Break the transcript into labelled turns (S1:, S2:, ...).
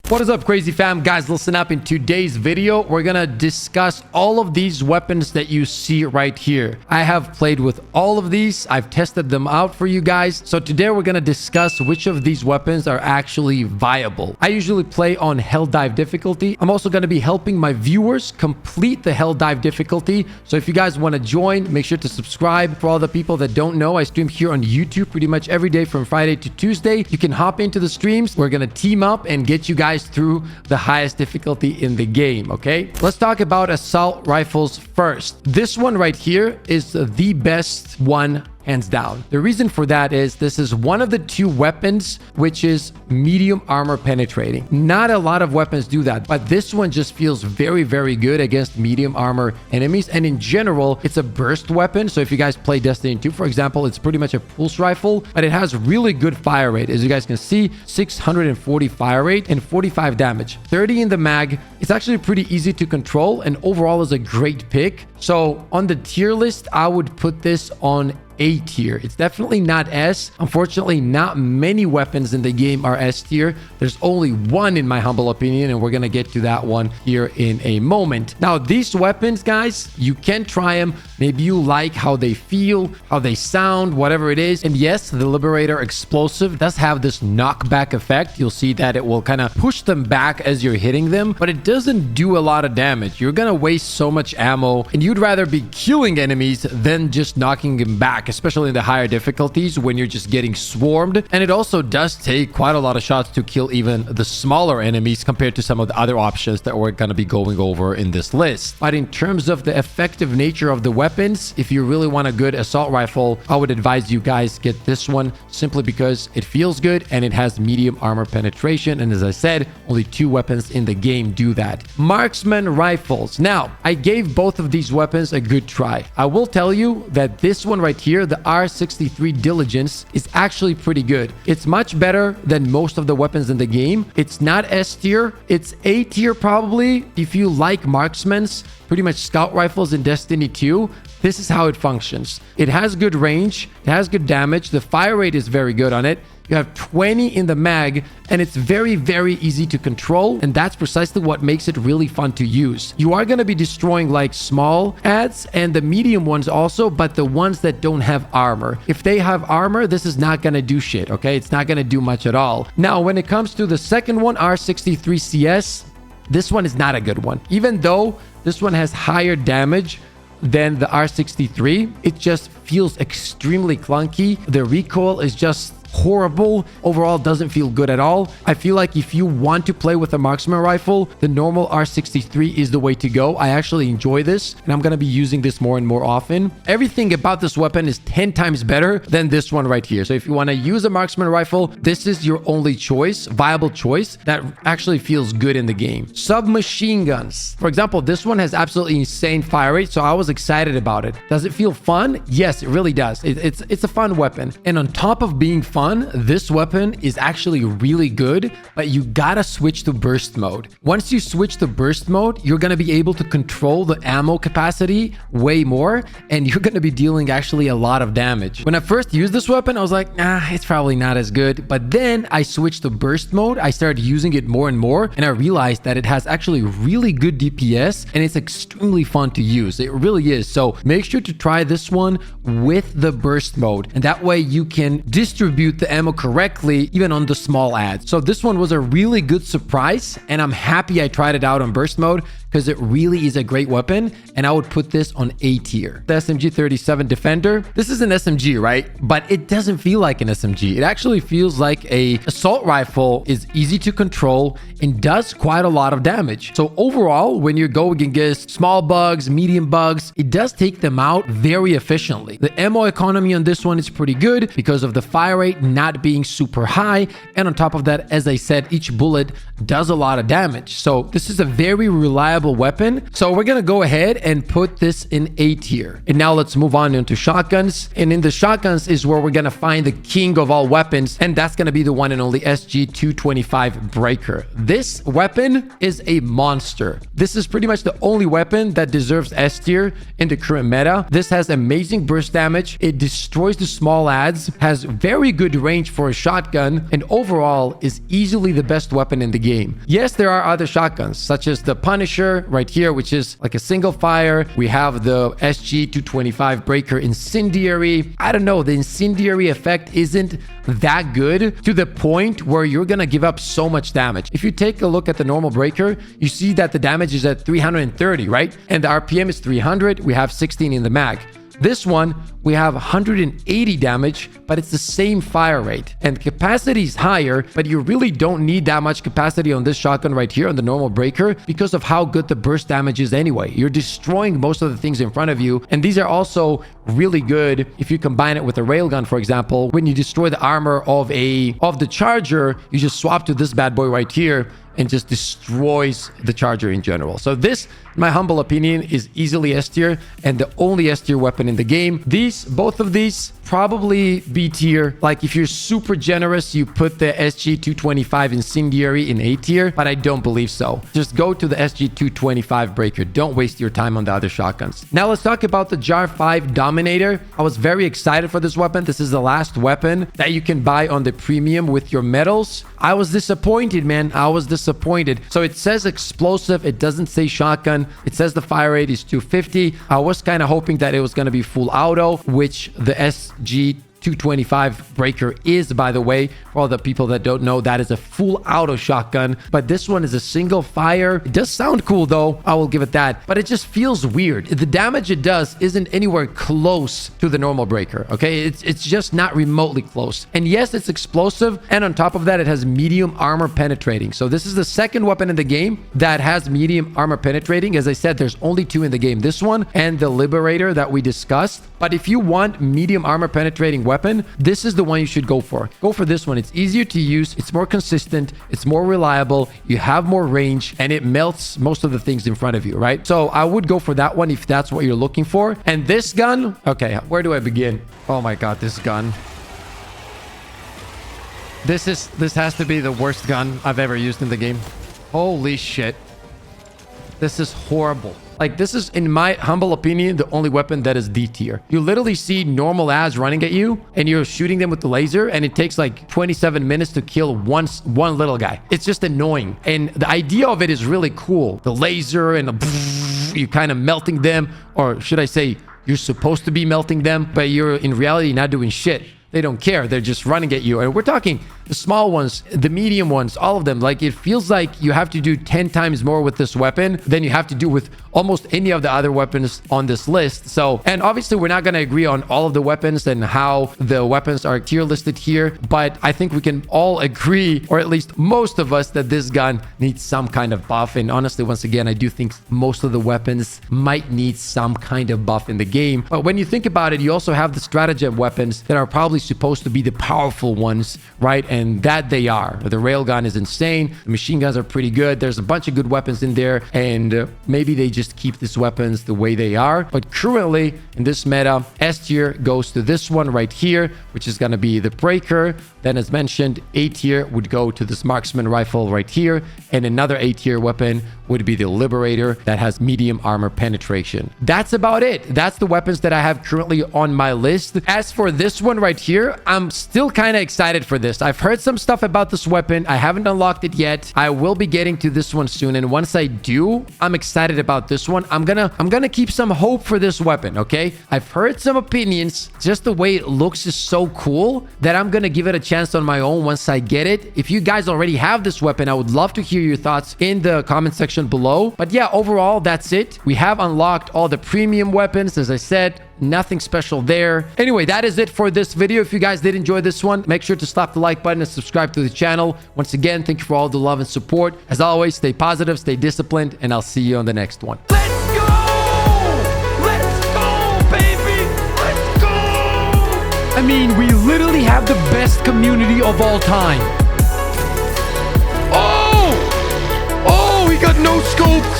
S1: What is up, crazy fam? Guys, listen up. In today's video, we're gonna discuss all of these weapons that you see right here. I have played with all of these. I've tested them out for you guys. So today we're gonna discuss which of these weapons are actually viable. I usually play on Helldive difficulty. I'm also gonna be helping my viewers complete the Helldive difficulty. So if you guys want to join, make sure to subscribe. For all the people that don't know, I stream here on YouTube pretty much every day from Friday to Tuesday. You can hop into the streams. We're gonna team up and get you guys through the highest difficulty in the game. Okay, let's talk about assault rifles first. This one right here is the best one, hands down. The reason for that is this is one of the two weapons which is medium armor penetrating. Not a lot of weapons do that, but this one just feels very, very good against medium armor enemies. And in general, it's a burst weapon. So if you guys play Destiny 2, for example, it's pretty much a pulse rifle, but it has really good fire rate. As you guys can see, 640 fire rate and 45 damage, 30 in the mag. It's actually pretty easy to control and overall is a great pick. So on the tier list, I would put this on A tier. It's definitely not S. Unfortunately, not many weapons in the game are S tier. There's only one in my humble opinion, and we're gonna get to that one here in a moment. Now, these weapons, guys, you can try them. Maybe you like how they feel, how they sound, whatever it is. And yes, the Liberator Explosive does have this knockback effect. You'll see that it will kind of push them back as you're hitting them, but it doesn't do a lot of damage. You're gonna waste so much ammo, and you'd rather be killing enemies than just knocking them back, especially in the higher difficulties when you're just getting swarmed. And it also does take quite a lot of shots to kill even the smaller enemies compared to some of the other options that we're going to be going over in this list. But in terms of the effective nature of the weapons, if you really want a good assault rifle, I would advise you guys get this one simply because it feels good and it has medium armor penetration. And as I said, only two weapons in the game do that. Marksman rifles. Now, I gave both of these weapons a good try. I will tell you that this one right here, the R63 Diligence, is actually pretty good. It's much better than most of the weapons in the game. It's not S tier. It's A tier probably. If you like marksmans, pretty much scout rifles in Destiny 2, this is how it functions. It has good range. It has good damage. The fire rate is very good on it. You have 20 in the mag, and it's very, very easy to control. And that's precisely what makes it really fun to use. You are going to be destroying like small ads and the medium ones also, but the ones that don't have armor. If they have armor, this is not going to do shit, okay? It's not going to do much at all. Now, when it comes to the second one, R63 CS, this one is not a good one. Even though this one has higher damage than the R63, it just feels extremely clunky. The recoil is just horrible. Overall, doesn't feel good at all. I feel like if you want to play with a marksman rifle, the normal R63 is the way to go. I actually enjoy this, and I'm going to be using this more and more often. Everything about this weapon is 10 times better than this one right here. So if you want to use a marksman rifle, this is your only choice, viable choice that actually feels good in the game. Submachine guns. For example, this one has absolutely insane fire rate, so I was excited about it. Does it feel fun? Yes, it really does. It's a fun weapon. And on top of being fun, this weapon is actually really good, but you gotta switch to burst mode. Once you switch to burst mode, you're gonna be able to control the ammo capacity way more, and you're gonna be dealing actually a lot of damage. When I first used this weapon, I was like, nah, it's probably not as good. But then I switched to burst mode. I started using it more and more, and I realized that it has actually really good DPS, and it's extremely fun to use. It really is. So make sure to try this one with the burst mode, and that way you can distribute the ammo correctly even on the small ads. So this one was a really good surprise, and I'm happy I tried it out on burst mode because it really is a great weapon, and I would put this on A tier. The SMG-37 Defender, this is an SMG, right? But it doesn't feel like an SMG. It actually feels like a assault rifle, is easy to control and does quite a lot of damage. So overall, when you're going against small bugs, medium bugs, it does take them out very efficiently. The ammo economy on this one is pretty good because of the fire rate not being super high, and on top of that, as I said, each bullet does a lot of damage. So this is a very reliable reliable weapon. So we're gonna go ahead and put this in A tier. And now let's move on into shotguns. And in the shotguns is where we're gonna find the king of all weapons, and that's gonna be the one and only SG-225 Breaker. This weapon is a monster. This is pretty much the only weapon that deserves S tier in the current meta. This has amazing burst damage. It destroys the small adds, has very good range for a shotgun, and overall is easily the best weapon in the game. Yes, there are other shotguns, such as the Punisher right here, which is like a single fire. We have the SG-225 Breaker Incendiary. I don't know, the incendiary effect isn't that good to the point where you're gonna give up so much damage. If you take a look at the normal Breaker, you see that the damage is at 330, right? And the RPM is 300. We have 16 in the mag. This one, we have 180 damage, but it's the same fire rate. And capacity is higher, but you really don't need that much capacity on this shotgun right here on the normal Breaker because of how good the burst damage is anyway. You're destroying most of the things in front of you. And these are also really good if you combine it with a railgun, for example. When you destroy the armor of the Charger, you just swap to this bad boy right here and just destroys the Charger in general. So this, in my humble opinion, is easily S tier and the only S tier weapon in the game. Both of these, probably B tier. Like if you're super generous, you put the SG-225 Incendiary in A tier, but I don't believe so. Just go to the SG-225 Breaker. Don't waste your time on the other shotguns. Now let's talk about the JAR 5 Dominator. I was very excited for this weapon. This is the last weapon that you can buy on the premium with your medals. I was disappointed, man. I was disappointed. So it says explosive. It doesn't say shotgun. It says the fire rate is 250. I was kind of hoping that it was going to be full auto, which the SG-225 Breaker is, by the way. For all the people that don't know, that is a full auto shotgun, but this one is a single fire. It does sound cool though, I will give it that, but it just feels weird. The damage it does isn't anywhere close to the normal Breaker, okay? It's just not remotely close. And yes, it's explosive, and on top of that, it has medium armor penetrating. So this is the second weapon in the game that has medium armor penetrating. As I said, there's only two in the game, this one and the Liberator that we discussed. But if you want medium armor penetrating weapon, this is the one you should go for. Go for this one. It's easier to use, it's more consistent, it's more reliable, you have more range, and it melts most of the things in front of you, right? So I would go for that one if that's what you're looking for. And this gun, okay, where do I begin? Oh my god, this gun. This has to be the worst gun I've ever used in the game. Holy shit. This is horrible. Like, this is, in my humble opinion, the only weapon that is D tier. You literally see normal ads running at you, and you're shooting them with the laser, and it takes like 27 minutes to kill one little guy. It's just annoying. And the idea of it is really cool. The laser and you kind of melting them, or should I say, you're supposed to be melting them, but you're in reality not doing shit. They don't care. They're just running at you. And we're talking the small ones, the medium ones, all of them. Like, it feels like you have to do 10 times more with this weapon than you have to do with almost any of the other weapons on this list. So, and obviously we're not going to agree on all of the weapons and how the weapons are tier listed here, but I think we can all agree, or at least most of us, that this gun needs some kind of buff. And honestly, once again, I do think most of the weapons might need some kind of buff in the game. But when you think about it, you also have the stratagem weapons that are probably supposed to be the powerful ones, right? And that they are. The railgun is insane. The machine guns are pretty good. There's a bunch of good weapons in there, and maybe they just keep these weapons the way they are. But currently in this meta, S tier goes to this one right here, which is going to be the Breaker. Then, as mentioned, A tier would go to this Marksman Rifle right here, and another A tier weapon would be the Liberator that has medium armor penetration. That's about it. That's the weapons that I have currently on my list. As for this one right here, I'm still kind of excited for this. I've heard some stuff about this weapon. I haven't unlocked it yet. I will be getting to this one soon, and once I do, I'm excited about this one. I'm gonna keep some hope for this weapon, okay? I've heard some opinions. Just the way it looks is so cool that I'm gonna give it a chance on my own once I get it. If you guys already have this weapon, I would love to hear your thoughts in the comment section below. But yeah, overall, that's it. We have unlocked all the premium weapons. As I said, nothing special there. Anyway, that is it for this video. If you guys did enjoy this one, make sure to slap the like button and subscribe to the channel. Once again, thank you for all the love and support. As always, stay positive, stay disciplined, and I'll see you on the next one.
S2: Let's go! Let's go, baby! Let's go!
S1: I mean, we literally have the best community of all time. Oh! Oh, we got no scopes!